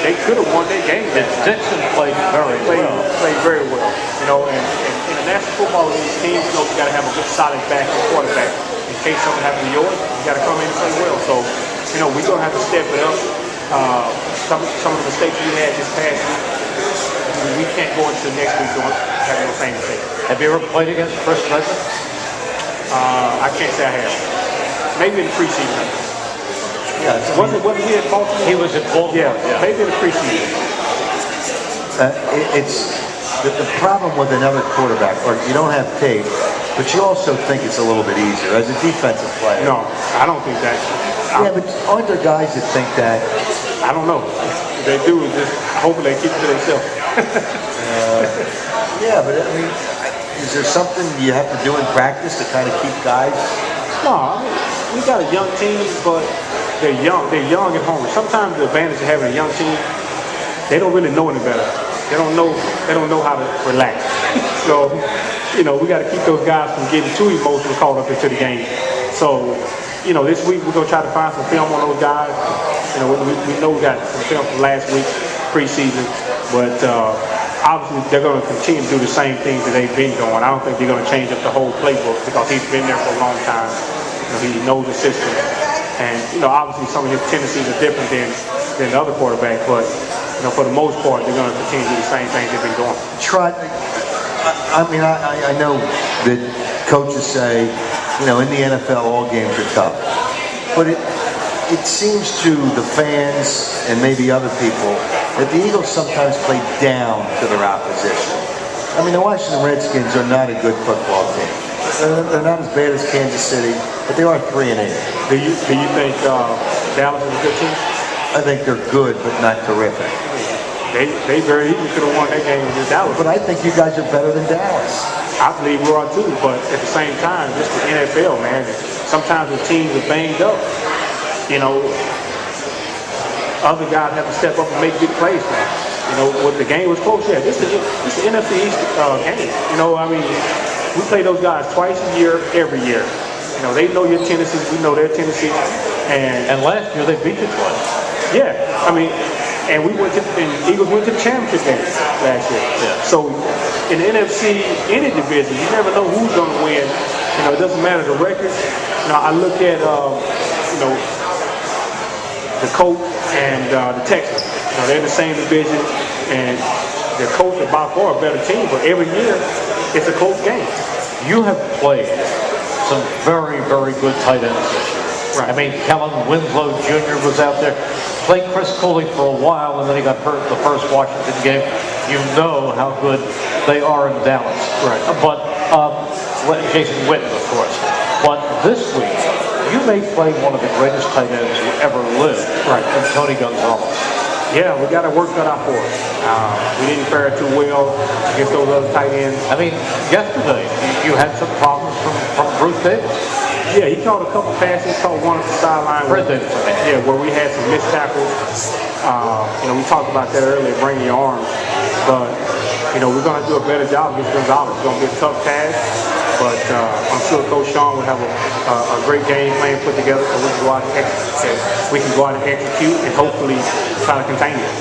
they could have won that game. Dixon played very well. Played very well. You know, and in the National Football League, teams know you got to have a good solid back and quarterback. In case something happens to yours, you got to come in and play well. So, you know, we're gonna have to step it up. Some of the mistakes we had this past week, we can't go into next week doing having the same mistake. Have you ever played against Chris Redman? I can't say I have. Maybe in the preseason. Yeah, wasn't he at Baltimore? He was at Baltimore. Yeah, maybe in the preseason. It's the problem with another quarterback, or you don't have tape, but you also think it's a little bit easier as a defensive player. No, I don't think that. Yeah, but aren't there guys that think that? I don't know. They do. Just hopefully they keep it to themselves. Yeah, but I mean, is there something you have to do in practice to kind of keep guys? No, I mean, we got a young team, but they're young. They're young and hungry. Sometimes the advantage of having a young team, they don't really know any better. They don't know how to relax. So, you know, we got to keep those guys from getting too emotional caught up into the game. So, you know, this week we're gonna try to find some film on those guys. You know, we know we got some film from last week, preseason, but obviously they're gonna continue to do the same things that they've been doing. I don't think they're gonna change up the whole playbook because he's been there for a long time. You know, he knows the system, and you know, obviously some of his tendencies are different than the other quarterback, but you know, for the most part, they're gonna continue to do the same things they've been doing. I mean, I know that coaches say, you know, in the NFL, all games are tough. But it seems to the fans and maybe other people that the Eagles sometimes play down to their opposition. I mean, the Washington Redskins are not a good football team. They're not as bad as Kansas City, but they are 3-8. Do you think Dallas is a good team? I think they're good, but not terrific. They very easily could have won that game against Dallas. But I think you guys are better than Dallas. I believe we are too, but at the same time, this is the NFL, man. Sometimes the teams are banged up. You know, other guys have to step up and make big plays, man. You know, what the game was close, yeah. This is the NFC East game. You know, I mean, we play those guys twice a year, every year. You know, they know your tendencies, we know their tendencies, and last year they beat you twice. Yeah, I mean, and Eagles went to the championship game last year. Yeah. So in the NFC, any division, you never know who's going to win. You know, it doesn't matter the record. You know, I look at, you know, the Colts and the Texans. You know, they're in the same division, and the Colts are by far a better team, but every year it's a close game. You have played some very, very good tight ends this year. Right. I mean, Kellen Winslow Jr. was out there. Played Chris Cooley for a while, and then he got hurt the first Washington game. You know how good they are in Dallas. Right. But Jason Witten, of course. But this week, you may play one of the greatest tight ends who ever lived. Right. And Tony Gonzalez. Yeah, we got to work that out for us. We didn't fare too well against those other tight ends. I mean, yesterday you had some problems from Bruce Davis. Yeah, he caught a couple passes, caught one at the sideline. Yeah, where we had some missed tackles. You know, we talked about that earlier, bringing your arms. But, you know, we're going to do a better job against Gonzalez. It's going to be a tough task. But I'm sure Coach Sean will have a great game plan put together so we can go out and execute and hopefully try to contain it.